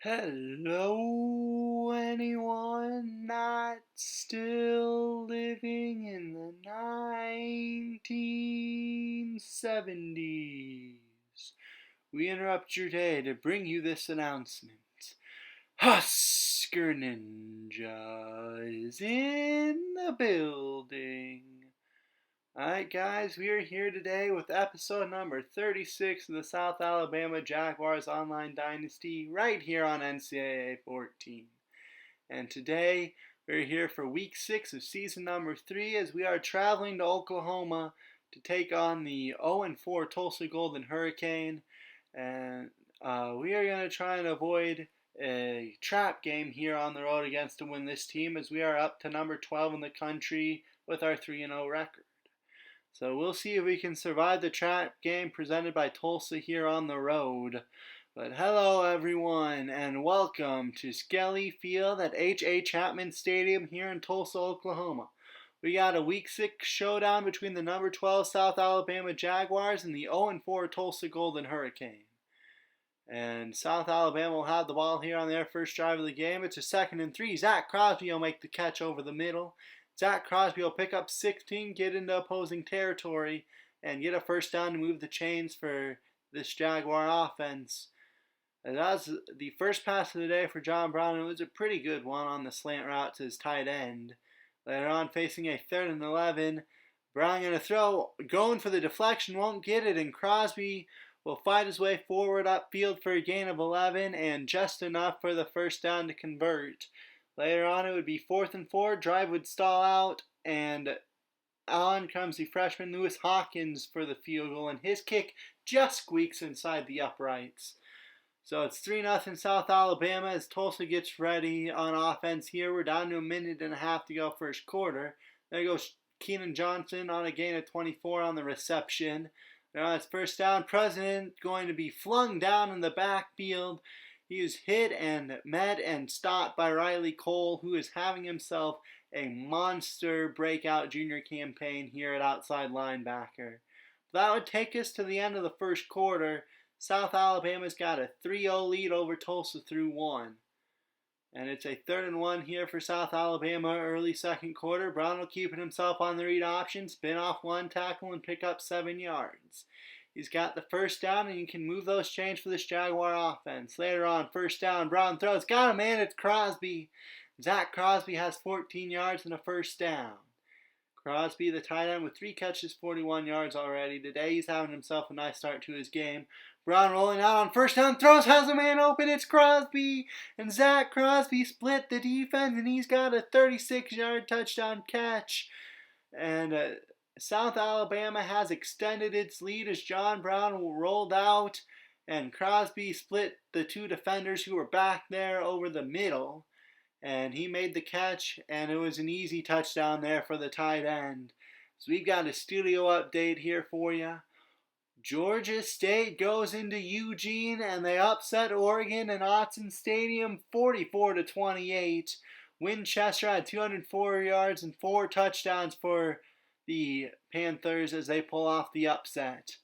Hello, anyone not still living in the 1970s? We interrupt your day to bring you this announcement. Husker Ninja is in the building. Alright, guys, we are here today with episode number 36 of the South Alabama Jaguars Online Dynasty right here on NCAA 14. And today we're here for week 6 of season number 3 as we are traveling to Oklahoma to take on the 0-4 Tulsa Golden Hurricane. And we are going to try and avoid a trap game here on the road against to win this team as we are up to number 12 in the country with our 3-0 record. So we'll see if we can survive the trap game presented by Tulsa here on the road. But hello everyone and welcome to Skelly Field at H.A. Chapman Stadium here in Tulsa, Oklahoma. We got a week 6 showdown between the number 12 South Alabama Jaguars and the 0-4 Tulsa Golden Hurricane. And South Alabama will have the ball here on their first drive of the game. It's a 2nd and 3. Zach Crosby will make the catch over the middle. Zach Crosby will pick up 16, get into opposing territory, and get a first down to move the chains for this Jaguar offense. And that was the first pass of the day for John Brown. It was a pretty good one on the slant route to his tight end. Later on, facing a 3rd and 11, Brown going to throw, going for the deflection, won't get it, and Crosby will fight his way forward upfield for a gain of 11 and just enough for the first down to convert. Later on, it would be 4th and 4. Drive would stall out, and on comes the freshman Lewis Hawkins for the field goal, and his kick just squeaks inside the uprights. So it's 3-0 South Alabama as Tulsa gets ready on offense here. We're down to a minute and a half to go first quarter. There goes Keenan Johnson on a gain of 24 on the reception. Now it's first down. President going to be flung down in the backfield. He is hit and met and stopped by Riley Cole, who is having himself a monster breakout junior campaign here at outside linebacker. That would take us to the end of the first quarter. South Alabama's got a 3-0 lead over Tulsa through 1. And it's a 3rd and 1 here for South Alabama early second quarter. Brown will keep it himself on the read option, spin off one tackle, and pick up 7 yards. He's got the first down, and you can move those chains for this Jaguar offense. Later on, first down, Brown throws. Got him, man, it's Crosby. Zach Crosby has 14 yards and a first down. Crosby, the tight end, with 3 catches, 41 yards already. Today, he's having himself a nice start to his game. Brown rolling out on first down, throws, has a man open, it's Crosby. And Zach Crosby split the defense, and he's got a 36-yard touchdown catch. And South Alabama has extended its lead as John Brown rolled out and Crosby split the 2 defenders who were back there over the middle. And he made the catch, and it was an easy touchdown there for the tight end. So we've got a studio update here for you. Georgia State goes into Eugene, and they upset Oregon in Autzen Stadium 44-28. Winchester had 204 yards and 4 touchdowns for the Panthers as they pull off the upset.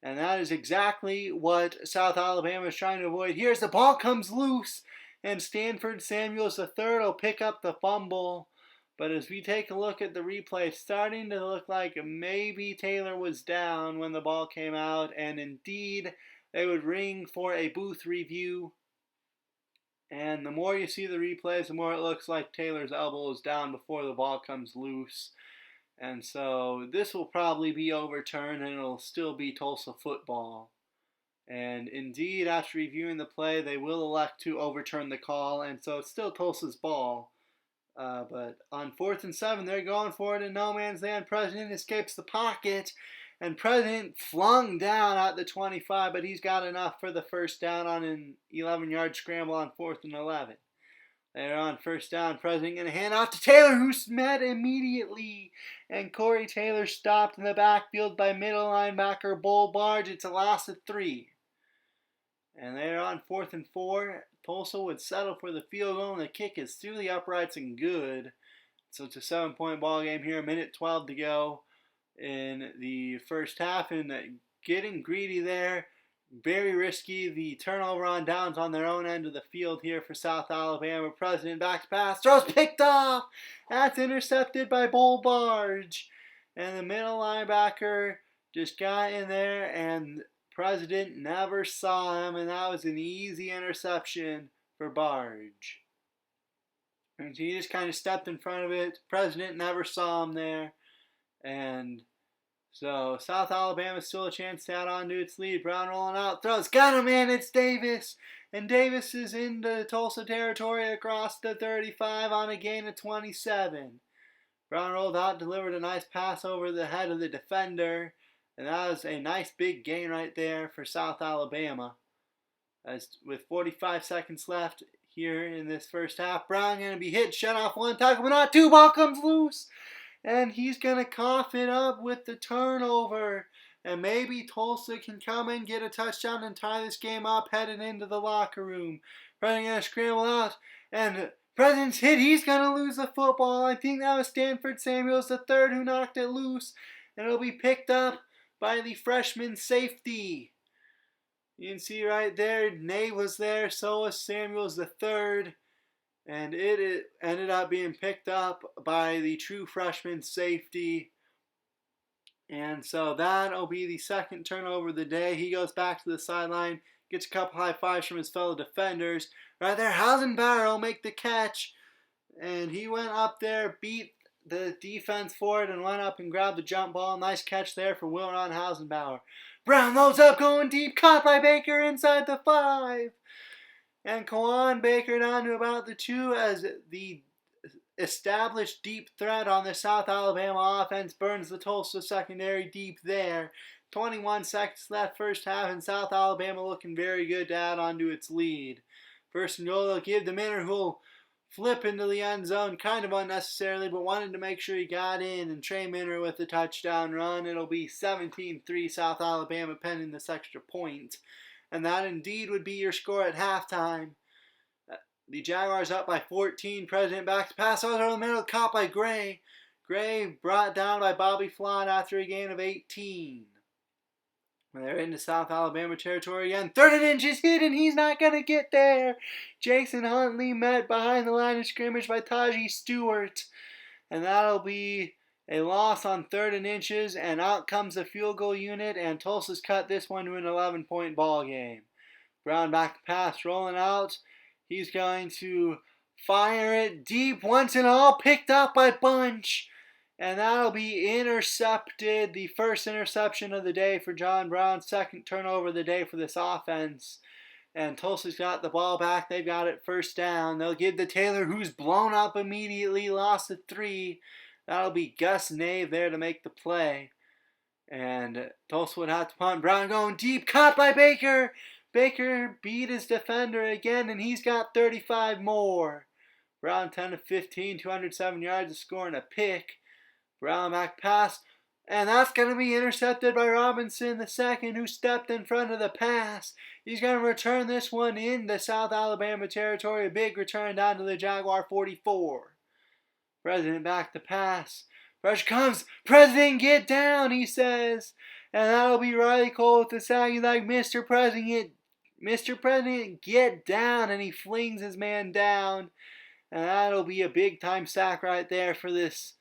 And that is exactly what South Alabama is trying to avoid. Here's the ball comes loose, and Stanford Samuels III will pick up the fumble. But as we take a look at the replay, it's starting to look like maybe Taylor was down when the ball came out, and indeed they would ring for a booth review. And the more you see the replays, the more it looks like Taylor's elbow is down before the ball comes loose. And so this will probably be overturned, and it'll still be Tulsa football. And indeed, after reviewing the play, they will elect to overturn the call, and so it's still Tulsa's ball. But on 4th and 7, they're going for it in no man's land. President escapes the pocket, and President flung down at the 25, but he's got enough for the first down on an 11-yard scramble on 4th and 11. They're on first down. President going to hand off to Taylor, who's met immediately. And Corey Taylor stopped in the backfield by middle linebacker Bull Barge. It's a loss of 3. And they're on 4th and 4. Tulsa would settle for the field goal, and the kick is through the uprights and good. So it's a 7-point ball game here. 1:12 to go in the first half. And getting greedy there, Very risky. The turnover on downs on their own end of the field here for South Alabama. President backs pass. Throws picked off. That's intercepted by Bull Barge. And the middle linebacker just got in there, and President never saw him, and that was an easy interception for Barge. And he just kind of stepped in front of it. President never saw him there. And so South Alabama still a chance to add on to its lead. Brown rolling out, throws, got him, man, it's Davis. And Davis is into Tulsa territory across the 35 on a gain of 27. Brown rolled out, delivered a nice pass over the head of the defender. And that was a nice big gain right there for South Alabama. As with 45 seconds left here in this first half, Brown going to be hit, shut off one tackle, but not two. Ball comes loose. And he's going to cough it up with the turnover. And maybe Tulsa can come and get a touchdown and tie this game up heading into the locker room. President going to scramble out. And President's hit. He's going to lose the football. I think that was Stanford Samuels III who knocked it loose. And it'll be picked up by the freshman safety. You can see right there, Nate was there. So was Samuels III. And it ended up being picked up by the true freshman safety. And so that'll be the second turnover of the day. He goes back to the sideline, gets a couple high fives from his fellow defenders. Right there, Hausenbauer will make the catch. And he went up there, beat the defense for it, and went up and grabbed the jump ball. Nice catch there for Wilron Hausenbauer. Brown loads up, going deep, caught by Baker inside the 5. And Kawan Baker down to about the 2 as the established deep threat on the South Alabama offense burns the Tulsa secondary deep there. 21 seconds left first half, and South Alabama looking very good to add on to its lead. First and goal, they'll give to Minner, who will flip into the end zone kind of unnecessarily, but wanted to make sure he got in, and Trey Minner with the touchdown run. It'll be 17-3 South Alabama pending this extra point. And that indeed would be your score at halftime. The Jaguars up by 14. President backs pass over the middle, caught by Gray. Gray brought down by Bobby Flott after a gain of 18. They're into South Alabama territory again. 3rd and inches hit, and he's not going to get there. Jason Huntley met behind the line of scrimmage by Taji Stewart. And that'll be a loss on 3rd and inches, and out comes the field goal unit, and Tulsa's cut this one to an 11-point ball game. Brown back to pass, rolling out. He's going to fire it deep once and all, picked up by Bunch. And that'll be intercepted. The first interception of the day for John Brown. Second turnover of the day for this offense. And Tulsa's got the ball back. They've got it first down. They'll give to Taylor, who's blown up immediately. Lost to 3. That'll be Gus Nave there to make the play. And Tulsa would have to punt. Brown going deep. Caught by Baker. Baker beat his defender again, and he's got 35 more. Brown 10 of 15, 207 yards, a score and a pick. Brown back pass, and that's going to be intercepted by Robinson II, who stepped in front of the pass. He's going to return this one in the South Alabama territory. A big return down to the Jaguar 44. President back to pass. Rush comes. President, get down, he says. And that'll be Riley Cole with the sack. He's like, Mr. President, get down. And he flings his man down. And that'll be a big time sack right there for this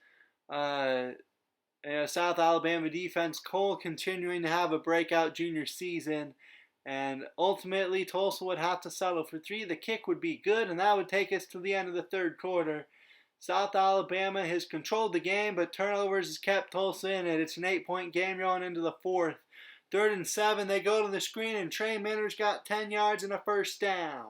South Alabama defense. Cole continuing to have a breakout junior season. And ultimately, Tulsa would have to settle for 3. The kick would be good, and that would take us to the end of the third quarter. South Alabama has controlled the game, but turnovers has kept Tulsa in it. It's an 8-point game going into the 4th. 3rd and 7, they go to the screen, and Trey Minner's got 10 yards and a first down.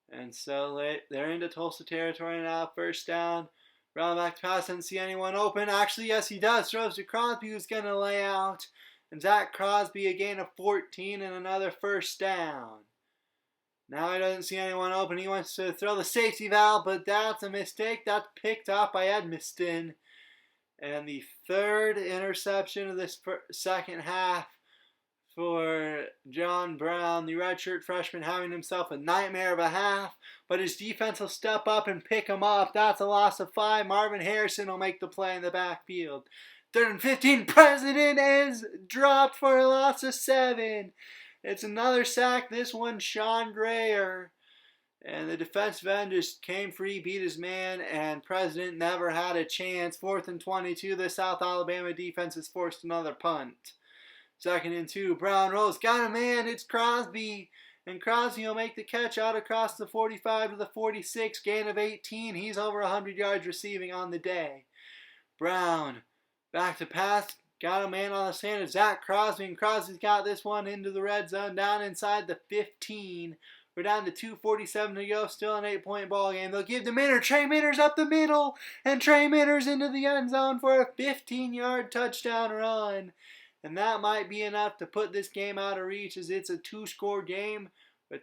And so they're into Tulsa territory now, first down. Brown back to pass, doesn't see anyone open. Actually, yes, he does. Throws to Crosby, who's going to lay out. And Zach Crosby, a gain of 14 and another first down. Now he doesn't see anyone open. He wants to throw the safety valve, but that's a mistake. That's picked up by Edmiston. And the third interception of this second half for John Brown, the redshirt freshman, having himself a nightmare of a half. But his defense will step up and pick him up. That's a loss of 5. Marvin Harrison will make the play in the backfield. 3rd and 15. President is dropped for a loss of 7. It's another sack. This one, Sean Grayer. And the defensive end just came free, beat his man, and President never had a chance. 4th and 22. The South Alabama defense has forced another punt. 2nd and 2. Brown rolls. Got a man. It's Crosby. And Crosby will make the catch out across the 45 to the 46. Gain of 18. He's over 100 yards receiving on the day. Brown. Back to pass. Got a man on the stand. It's Zach Crosby. And Crosby's got this one into the red zone. Down inside the 15. We're down to 2:47 to go. Still an 8-point ball game. They'll give to Minner. Trey Minner's up the middle. And Trey Minner's into the end zone for a 15-yard touchdown run. And that might be enough to put this game out of reach, as it's a 2-score game with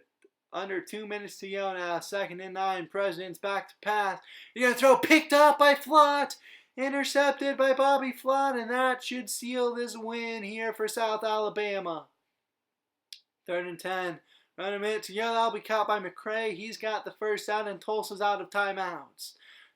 under 2 minutes to go now. 2nd and 9. President's back to pass. You're going to throw, picked up by Flott. Intercepted by Bobby Flott. And that should seal this win here for South Alabama. 3rd and 10. Around a minute to go. That'll be caught by McCray. He's got the first down, and Tulsa's out of timeouts.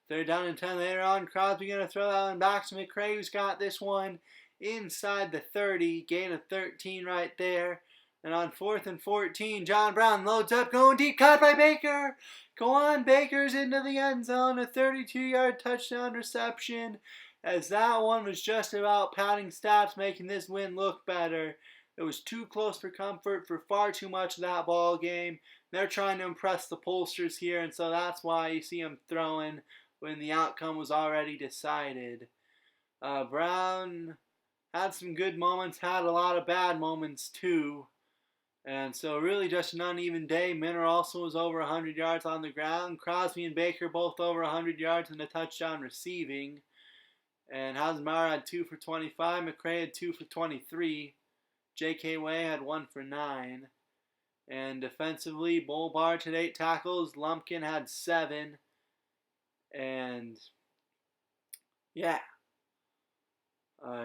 3rd down and 10 later on. Crosby going to throw that one back to McCray, who's got this one inside the 30. Gain of 13 right there. And on 4th and 14, John Brown loads up, going deep, caught by Baker. Go on, Baker's into the end zone. A 32-yard touchdown reception, as that one was just about padding stats, making this win look better. It was too close for comfort for far too much of that ball game. They're trying to impress the pollsters here, and so that's why you see them throwing when the outcome was already decided. Brown had some good moments, had a lot of bad moments too. And so really just an uneven day. Minner also was over 100 yards on the ground. Crosby and Baker both over 100 yards and a touchdown receiving. And Hasenbauer had 2 for 25. McCray had 2 for 23. J.K. Way had 1 for 9. And defensively, Bolbarge had 8 tackles. Lumpkin had 7. And yeah,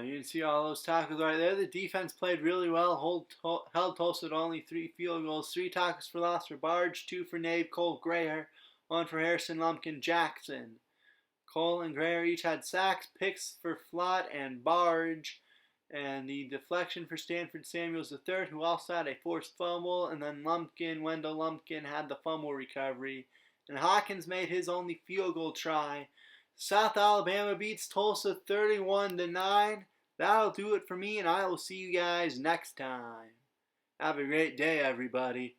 you can see all those tackles right there. The defense played really well. Held Tulsa to only 3 field goals. 3 tackles for loss for Barge, 2 for Nave, Cole, Grayer, 1 for Harrison, Lumpkin, Jackson. Cole and Grayer each had sacks, picks for Flott and Barge. And the deflection for Stanford Samuels III, who also had a forced fumble. And then Wendell Lumpkin, had the fumble recovery. And Hawkins made his only field goal try. South Alabama beats Tulsa 31-9. That'll do it for me, and I will see you guys next time. Have a great day, everybody.